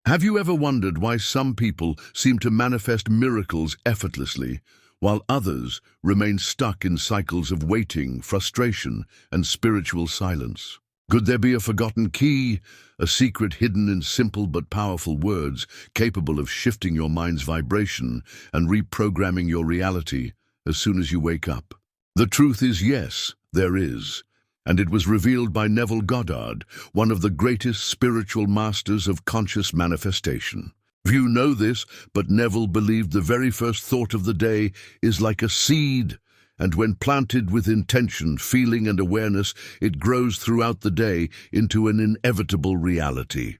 Have you ever wondered why some people seem to manifest miracles effortlessly, while others remain stuck in cycles of waiting, frustration, and spiritual silence? Could there be a forgotten key, a secret hidden in simple but powerful words, capable of shifting your mind's vibration and reprogramming your reality as soon as you wake up? The truth is, yes, there is. And it was revealed by Neville Goddard, one of the greatest spiritual masters of conscious manifestation. Few know this, but Neville believed the very first thought of the day is like a seed, and when planted with intention, feeling, and awareness, it grows throughout the day into an inevitable reality.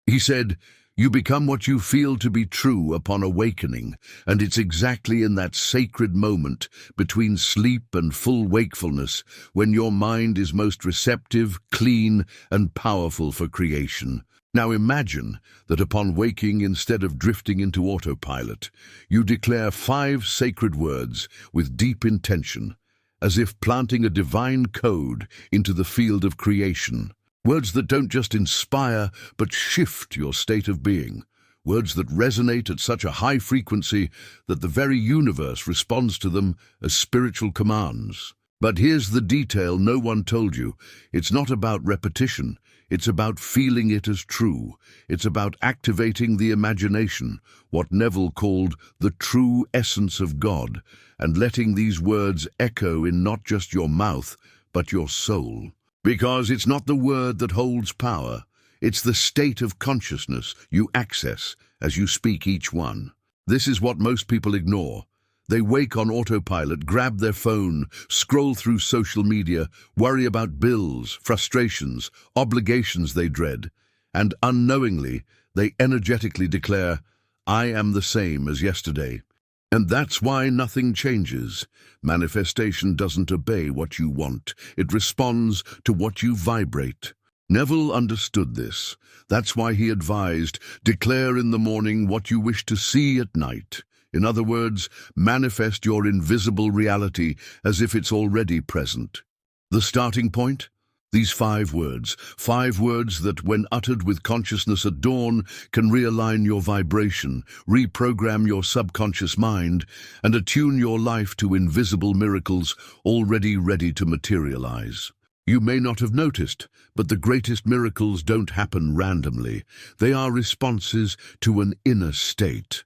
He said, "You become what you feel to be true upon awakening, and it's exactly in that sacred moment between sleep and full wakefulness when your mind is most receptive, clean, and powerful for creation." Now imagine that upon waking, instead of drifting into autopilot, you declare 5 sacred words with deep intention, as if planting a divine code into the field of creation. Words that don't just inspire, but shift your state of being. Words that resonate at such a high frequency that the very universe responds to them as spiritual commands. But here's the detail no one told you. It's not about repetition. It's about feeling it as true. It's about activating the imagination, what Neville called the true essence of God, and letting these words echo in not just your mouth, but your soul. Because it's not the word that holds power, it's the state of consciousness you access as you speak each one. This is what most people ignore. They wake on autopilot, grab their phone, scroll through social media, worry about bills, frustrations, obligations they dread, and unknowingly, they energetically declare, "I am the same as yesterday." And that's why nothing changes. Manifestation doesn't obey what you want. It responds to what you vibrate. Neville understood this. That's why he advised, declare in the morning what you wish to see at night. In other words, manifest your invisible reality as if it's already present. The starting point? These 5 words that, when uttered with consciousness at dawn, can realign your vibration, reprogram your subconscious mind, and attune your life to invisible miracles already ready to materialize. You may not have noticed, but the greatest miracles don't happen randomly. They are responses to an inner state.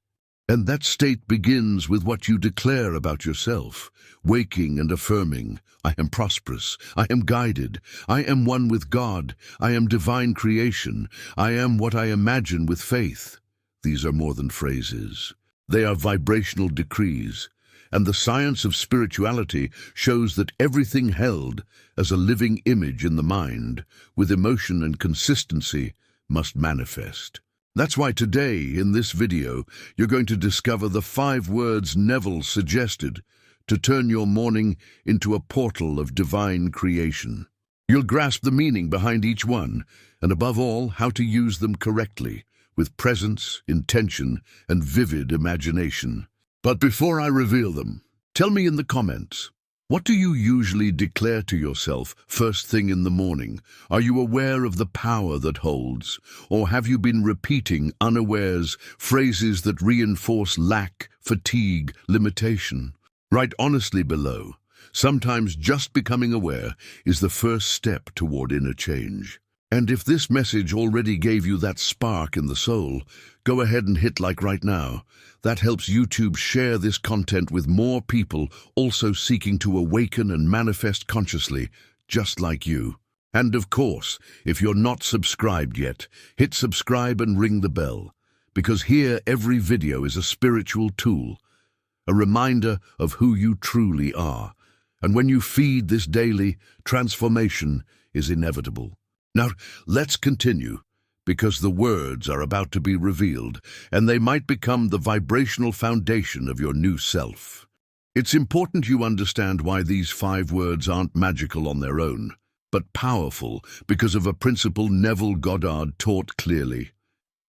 And that state begins with what you declare about yourself, waking and affirming, "I am prosperous, I am guided, I am one with God, I am divine creation, I am what I imagine with faith." These are more than phrases. They are vibrational decrees. And the science of spirituality shows that everything held as a living image in the mind, with emotion and consistency, must manifest. That's why today, in this video, you're going to discover the 5 words Neville suggested to turn your morning into a portal of divine creation. You'll grasp the meaning behind each one, and above all, how to use them correctly, with presence, intention, and vivid imagination. But before I reveal them, tell me in the comments, what do you usually declare to yourself first thing in the morning? Are you aware of the power that holds? Or have you been repeating unawares phrases that reinforce lack, fatigue, limitation? Write honestly below. Sometimes just becoming aware is the first step toward inner change. And if this message already gave you that spark in the soul, go ahead and hit like right now. That helps YouTube share this content with more people also seeking to awaken and manifest consciously, just like you. And of course, if you're not subscribed yet, hit subscribe and ring the bell, because here every video is a spiritual tool, a reminder of who you truly are. And when you feed this daily, transformation is inevitable. Now, let's continue, because the words are about to be revealed, and they might become the vibrational foundation of your new self. It's important you understand why these 5 words aren't magical on their own, but powerful because of a principle Neville Goddard taught clearly.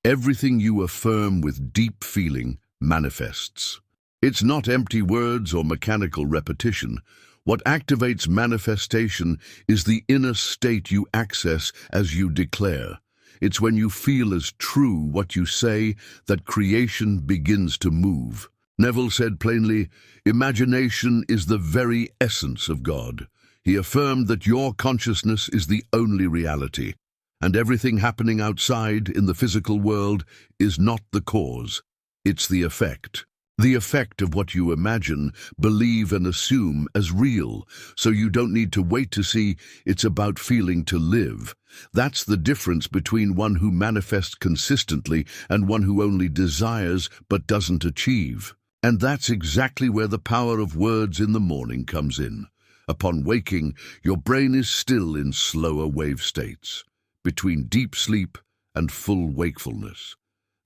Everything you affirm with deep feeling manifests. It's not empty words or mechanical repetition. What activates manifestation is the inner state you access as you declare. It's when you feel as true what you say that creation begins to move. Neville said plainly, "Imagination is the very essence of God." He affirmed that your consciousness is the only reality, and everything happening outside in the physical world is not the cause, it's the effect. The effect of what you imagine, believe and assume as real, so you don't need to wait to see it's about feeling to live. That's the difference between one who manifests consistently and one who only desires but doesn't achieve. And that's exactly where the power of words in the morning comes in. Upon waking, your brain is still in slower wave states, between deep sleep and full wakefulness.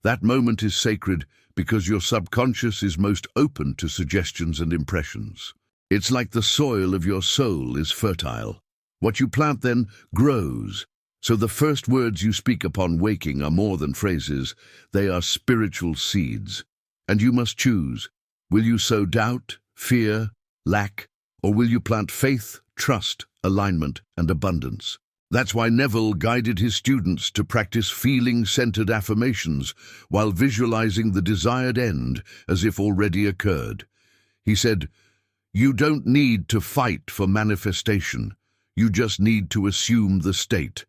That moment is sacred because your subconscious is most open to suggestions and impressions. It's like the soil of your soul is fertile. What you plant then grows. So the first words you speak upon waking are more than phrases, they are spiritual seeds. And you must choose. Will you sow doubt, fear, lack, or will you plant faith, trust, alignment, and abundance? That's why Neville guided his students to practice feeling-centered affirmations while visualizing the desired end as if already occurred. He said, "You don't need to fight for manifestation. You just need to assume the state."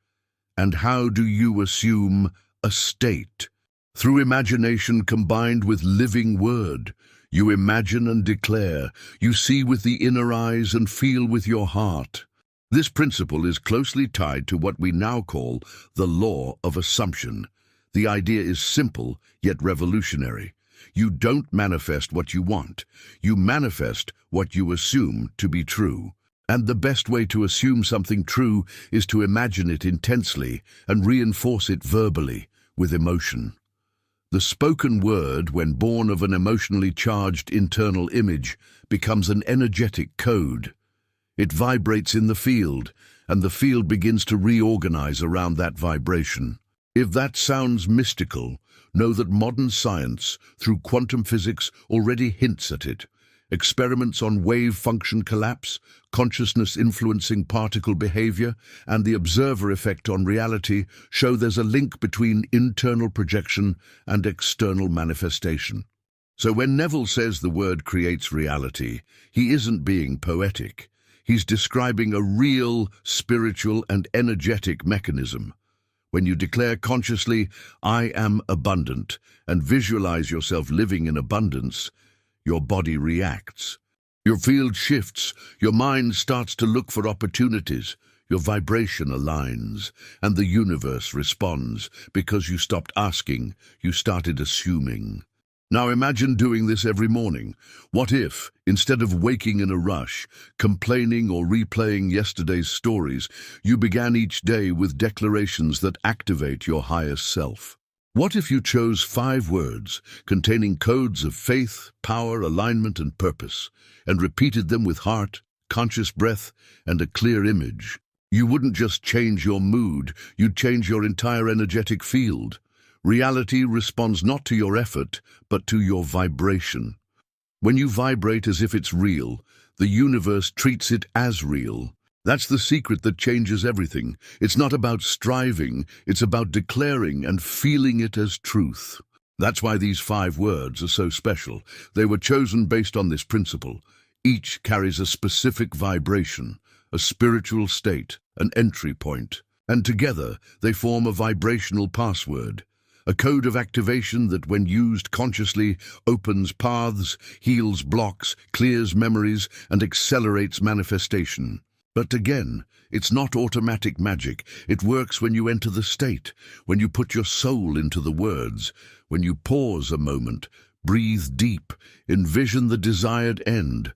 And how do you assume a state? Through imagination combined with living word. You imagine and declare. You see with the inner eyes and feel with your heart. This principle is closely tied to what we now call the law of assumption. The idea is simple, yet revolutionary. You don't manifest what you want. You manifest what you assume to be true. And the best way to assume something true is to imagine it intensely and reinforce it verbally, with emotion. The spoken word, when born of an emotionally charged internal image, becomes an energetic code. It vibrates in the field, and the field begins to reorganize around that vibration. If that sounds mystical, know that modern science, through quantum physics, already hints at it. Experiments on wave function collapse, consciousness influencing particle behavior, and the observer effect on reality show there's a link between internal projection and external manifestation. So when Neville says the word creates reality, he isn't being poetic. He's describing a real, spiritual, and energetic mechanism. When you declare consciously, "I am abundant," and visualize yourself living in abundance, your body reacts. Your field shifts, your mind starts to look for opportunities, your vibration aligns, and the universe responds because you stopped asking, you started assuming. Now imagine doing this every morning. What if, instead of waking in a rush, complaining or replaying yesterday's stories, you began each day with declarations that activate your highest self? What if you chose 5 words containing codes of faith, power, alignment, and purpose, and repeated them with heart, conscious breath, and a clear image? You wouldn't just change your mood, you'd change your entire energetic field. Reality responds not to your effort, but to your vibration. When you vibrate as if it's real, the universe treats it as real. That's the secret that changes everything. It's not about striving, it's about declaring and feeling it as truth. That's why these 5 words are so special. They were chosen based on this principle. Each carries a specific vibration, a spiritual state, an entry point, and together they form a vibrational password. A code of activation that, when used consciously, opens paths, heals blocks, clears memories, and accelerates manifestation. But again, it's not automatic magic. It works when you enter the state, when you put your soul into the words, when you pause a moment, breathe deep, envision the desired end,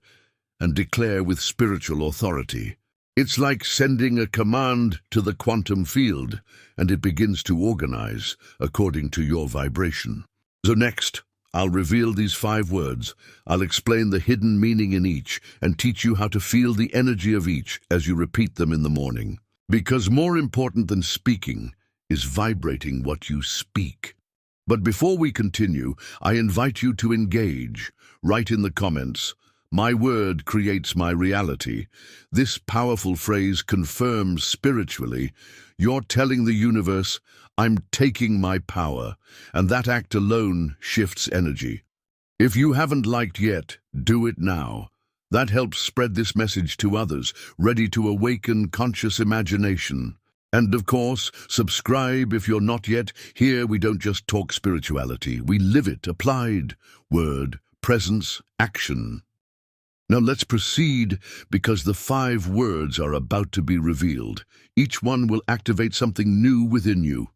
and declare with spiritual authority. It's like sending a command to the quantum field, and it begins to organize according to your vibration. So next, I'll reveal these 5 words. I'll explain the hidden meaning in each and teach you how to feel the energy of each as you repeat them in the morning. Because more important than speaking is vibrating what you speak. But before we continue, I invite you to engage. Write in the comments, "My word creates my reality." This powerful phrase confirms spiritually, you're telling the universe, I'm taking my power, and that act alone shifts energy. If you haven't liked yet, do it now. That helps spread this message to others, ready to awaken conscious imagination. And of course, subscribe if you're not yet. Here we don't just talk spirituality, we live it, applied, word, presence, action. Now let's proceed, because the 5 words are about to be revealed. Each one will activate something new within you.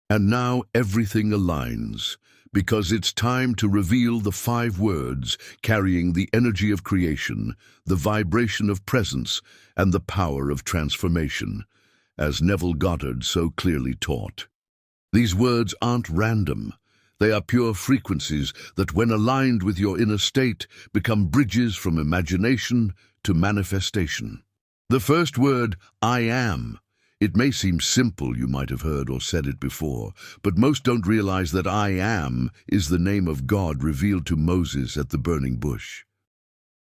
And now everything aligns, because it's time to reveal the 5 words carrying the energy of creation, the vibration of presence, and the power of transformation, as Neville Goddard so clearly taught. These words aren't random. They are pure frequencies that, when aligned with your inner state, become bridges from imagination to manifestation. The first word, I am. It may seem simple, you might have heard or said it before, but most don't realize that I am is the name of God revealed to Moses at the burning bush.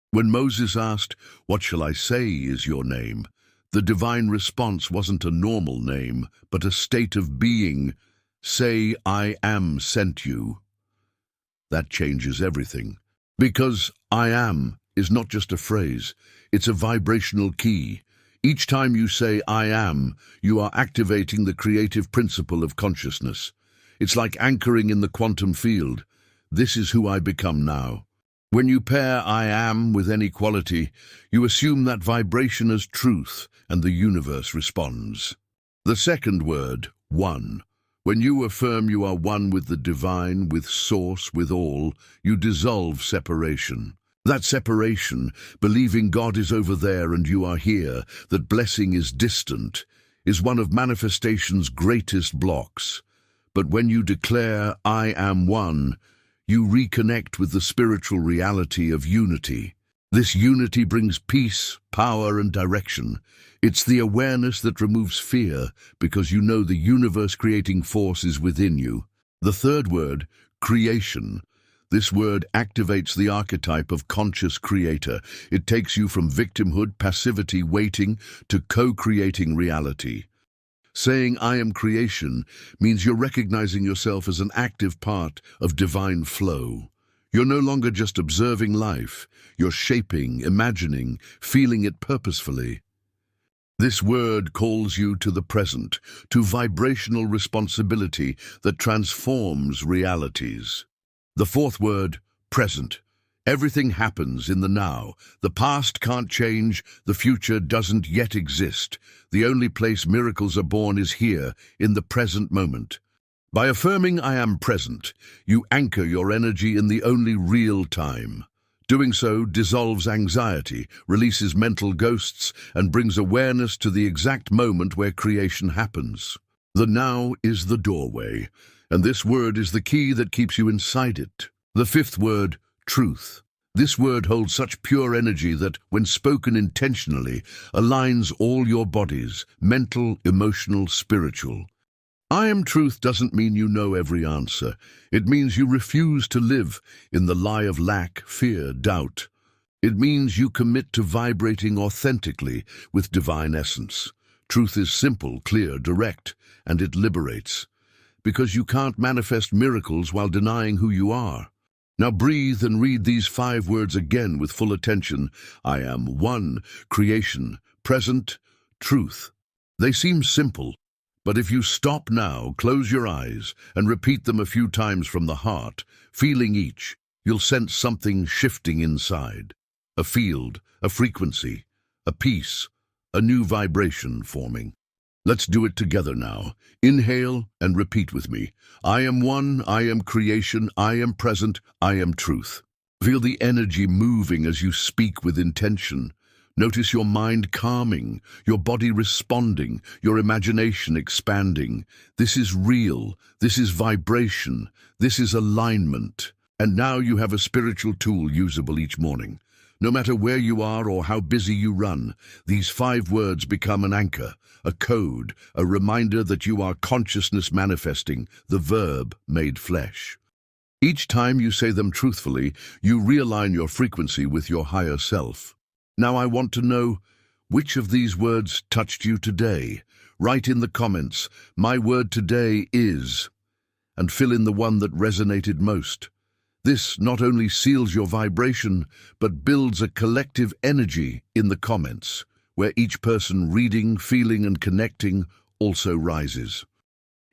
When Moses asked, "What shall I say is your name?" the divine response wasn't a normal name, but a state of being. Say, "I am sent you." That changes everything. Because I am is not just a phrase, it's a vibrational key. Each time you say I am, you are activating the creative principle of consciousness. It's like anchoring in the quantum field. This is who I become now. When you pair I am with any quality, you assume that vibration as truth, and the universe responds. The second word, one. When you affirm you are one with the divine, with source, with all, you dissolve separation. That separation, believing God is over there and you are here, that blessing is distant, is one of manifestation's greatest blocks. But when you declare, I am one, you reconnect with the spiritual reality of unity. This unity brings peace, power, and direction. It's the awareness that removes fear, because you know the universe-creating force is within you. The third word, creation. This word activates the archetype of conscious creator. It takes you from victimhood, passivity, waiting, to co-creating reality. Saying I am creation means you're recognizing yourself as an active part of divine flow. You're no longer just observing life. You're shaping, imagining, feeling it purposefully. This word calls you to the present, to vibrational responsibility that transforms realities. The fourth word, present. Everything happens in the now. The past can't change, the future doesn't yet exist. The only place miracles are born is here, in the present moment. By affirming I am present, you anchor your energy in the only real time. Doing so dissolves anxiety, releases mental ghosts, and brings awareness to the exact moment where creation happens. The now is the doorway, and this word is the key that keeps you inside it. The fifth word, truth. This word holds such pure energy that, when spoken intentionally, aligns all your bodies, mental, emotional, spiritual. I am truth doesn't mean you know every answer. It means you refuse to live in the lie of lack, fear, doubt. It means you commit to vibrating authentically with divine essence. Truth is simple, clear, direct, and it liberates. Because you can't manifest miracles while denying who you are. Now breathe and read these 5 words again with full attention. I am one, creation, present, truth. They seem simple, but if you stop now, close your eyes, and repeat them a few times from the heart, feeling each, you'll sense something shifting inside. A field, a frequency, a peace, a new vibration forming. Let's do it together now. Inhale and repeat with me. I am one, I am creation, I am present, I am truth. Feel the energy moving as you speak with intention. Notice your mind calming, your body responding, your imagination expanding. This is real, this is vibration, this is alignment. And now you have a spiritual tool usable each morning. No matter where you are or how busy you run, these 5 words become an anchor, a code, a reminder that you are consciousness manifesting, the verb made flesh. Each time you say them truthfully, you realign your frequency with your higher self. Now I want to know, which of these words touched you today? Write in the comments, "My word today is," and fill in the one that resonated most. This not only seals your vibration, but builds a collective energy in the comments, where each person reading, feeling, and connecting also rises.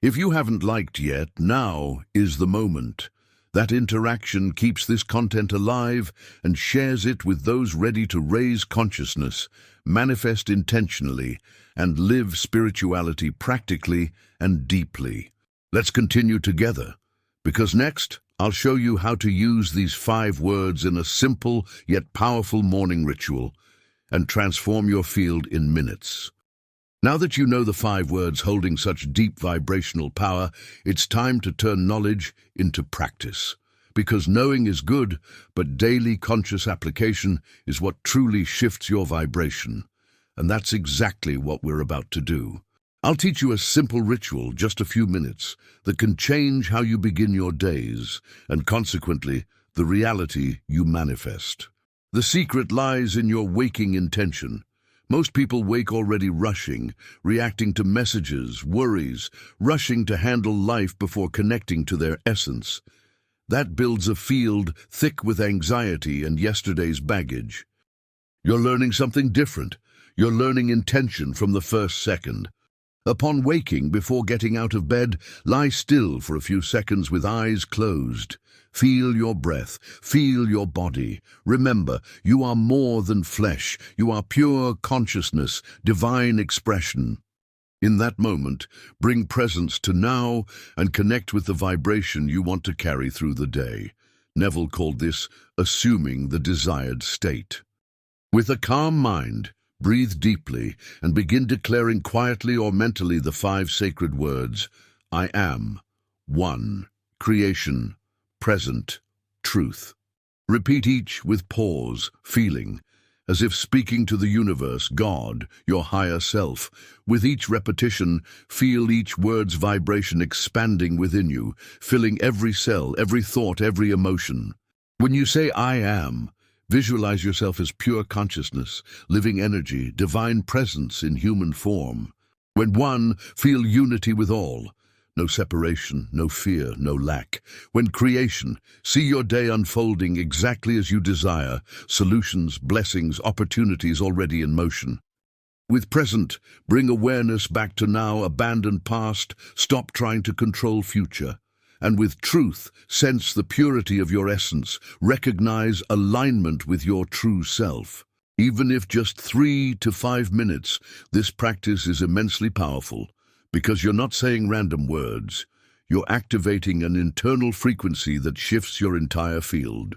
If you haven't liked yet, now is the moment. That interaction keeps this content alive and shares it with those ready to raise consciousness, manifest intentionally, and live spirituality practically and deeply. Let's continue together, because next I'll show you how to use these 5 words in a simple yet powerful morning ritual and transform your field in minutes. Now that you know the 5 words holding such deep vibrational power, it's time to turn knowledge into practice. Because knowing is good, but daily conscious application is what truly shifts your vibration. And that's exactly what we're about to do. I'll teach you a simple ritual, just a few minutes, that can change how you begin your days, and consequently, the reality you manifest. The secret lies in your waking intention. Most people wake already rushing, reacting to messages, worries, rushing to handle life before connecting to their essence. That builds a field thick with anxiety and yesterday's baggage. You're learning something different. You're learning intention from the first second. Upon waking, before getting out of bed, lie still for a few seconds with eyes closed. Feel your breath, feel your body. Remember, you are more than flesh. You are pure consciousness, divine expression. In that moment, bring presence to now and connect with the vibration you want to carry through the day. Neville called this assuming the desired state. With a calm mind, breathe deeply and begin declaring quietly or mentally the 5 sacred words: I am, 1, creation, present, truth. Repeat each with pause, feeling, as if speaking to the universe, God, your higher self. With each repetition, feel each word's vibration expanding within you, filling every cell, every thought, every emotion. When you say I am, visualize yourself as pure consciousness, living energy, divine presence in human form. When 1, feel unity with all. No separation, no fear, no lack. When creation, see your day unfolding exactly as you desire, solutions, blessings, opportunities already in motion. With present, bring awareness back to now, abandon past, stop trying to control future. And with truth, sense the purity of your essence, recognize alignment with your true self. Even if just 3 to 5 minutes, this practice is immensely powerful. Because you're not saying random words, you're activating an internal frequency that shifts your entire field.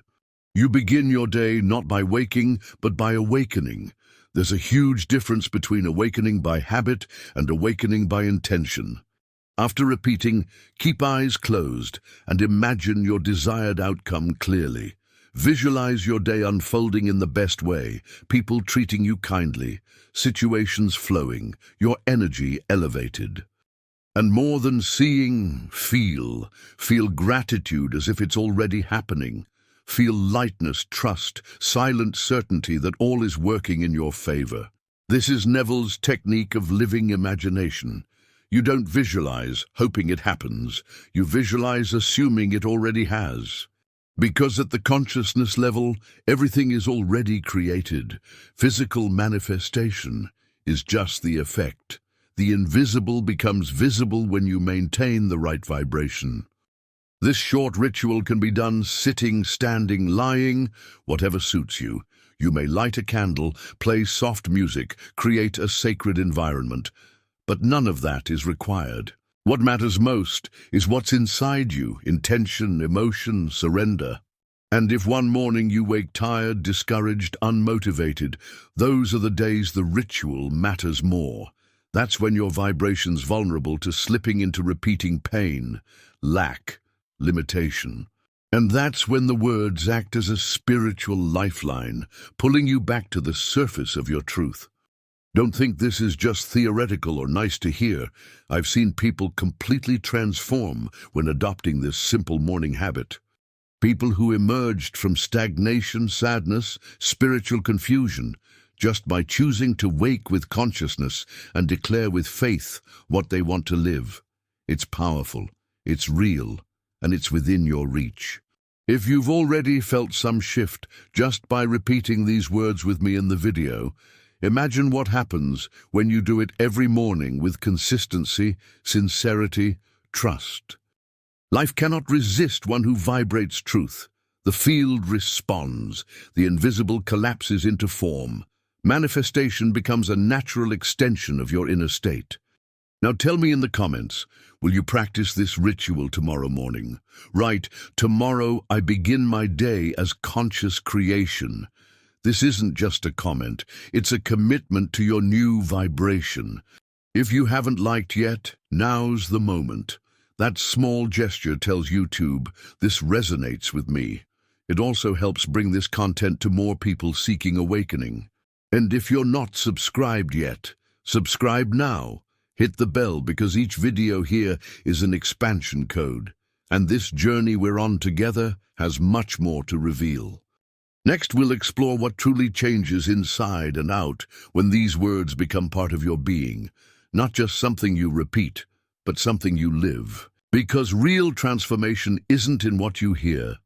You begin your day not by waking, but by awakening. There's a huge difference between awakening by habit and awakening by intention. After repeating, keep eyes closed and imagine your desired outcome clearly. Visualize your day unfolding in the best way, people treating you kindly, situations flowing, your energy elevated. And more than seeing, feel. Feel gratitude as if it's already happening. Feel lightness, trust, silent certainty that all is working in your favor. This is Neville's technique of living imagination. You don't visualize, hoping it happens. You visualize, assuming it already has. Because at the consciousness level, everything is already created. Physical manifestation is just the effect. The invisible becomes visible when you maintain the right vibration. This short ritual can be done sitting, standing, lying, whatever suits you. You may light a candle, play soft music, create a sacred environment. But none of that is required. What matters most is what's inside you: intention, emotion, surrender. And if one morning you wake tired, discouraged, unmotivated, those are the days the ritual matters more. That's when your vibration's vulnerable to slipping into repeating pain, lack, limitation. And that's when the words act as a spiritual lifeline, pulling you back to the surface of your truth. Don't think this is just theoretical or nice to hear. I've seen people completely transform when adopting this simple morning habit. People who emerged from stagnation, sadness, spiritual confusion, just by choosing to wake with consciousness and declare with faith what they want to live. It's powerful, it's real, and it's within your reach. If you've already felt some shift just by repeating these words with me in the video, imagine what happens when you do it every morning with consistency, sincerity, trust. Life cannot resist one who vibrates truth. The field responds, the invisible collapses into form. Manifestation becomes a natural extension of your inner state. Now tell me in the comments, will you practice this ritual tomorrow morning? Write, "Tomorrow I begin my day as conscious creation." This isn't just a comment, it's a commitment to your new vibration. If you haven't liked yet, now's the moment. That small gesture tells YouTube, this resonates with me. It also helps bring this content to more people seeking awakening. And if you're not subscribed yet, subscribe now. Hit the bell because each video here is an expansion code. And this journey we're on together has much more to reveal. Next, we'll explore what truly changes inside and out when these words become part of your being. Not just something you repeat, but something you live. Because real transformation isn't in what you hear.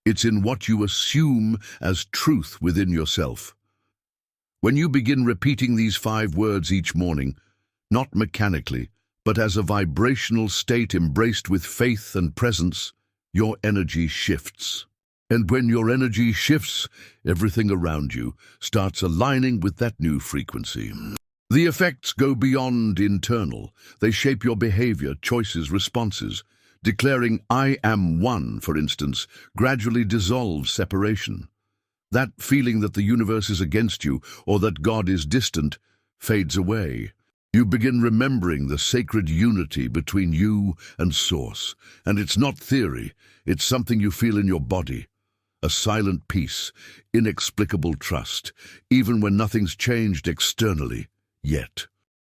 It's in what you assume as truth within yourself. When you begin repeating these 5 words each morning, not mechanically, but as a vibrational state embraced with faith and presence, your energy shifts. And when your energy shifts, everything around you starts aligning with that new frequency. The effects go beyond internal. They shape your behavior, choices, responses. Declaring "I am one," for instance, gradually dissolves separation. That feeling that the universe is against you or that God is distant fades away. You begin remembering the sacred unity between you and Source. And it's not theory, it's something you feel in your body. A silent peace, inexplicable trust, even when nothing's changed externally, yet.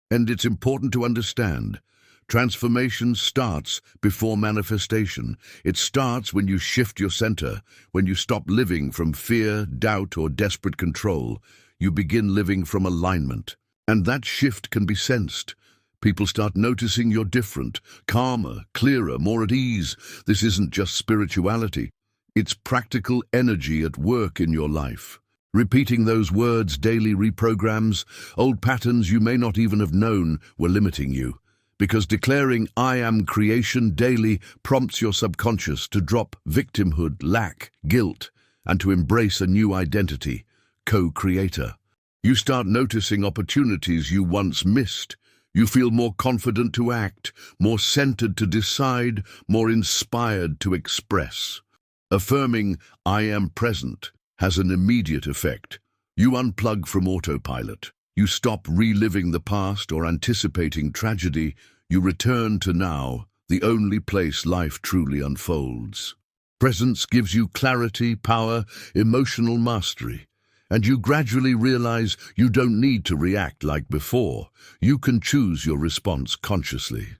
And it's important to understand, transformation starts before manifestation. It starts when you shift your center, when you stop living from fear, doubt, or desperate control. You begin living from alignment. And that shift can be sensed. People start noticing you're different, calmer, clearer, more at ease. This isn't just spirituality. It's practical energy at work in your life. Repeating those words daily reprograms old patterns you may not even have known were limiting you. Because declaring "I am creation" daily prompts your subconscious to drop victimhood, lack, guilt, and to embrace a new identity, co-creator. You start noticing opportunities you once missed. You feel more confident to act, more centered to decide, more inspired to express. Affirming "I am present" has an immediate effect. You unplug from autopilot. You stop reliving the past or anticipating tragedy. You return to now, the only place life truly unfolds. Presence gives you clarity, power, emotional mastery. And you gradually realize you don't need to react like before. You can choose your response consciously.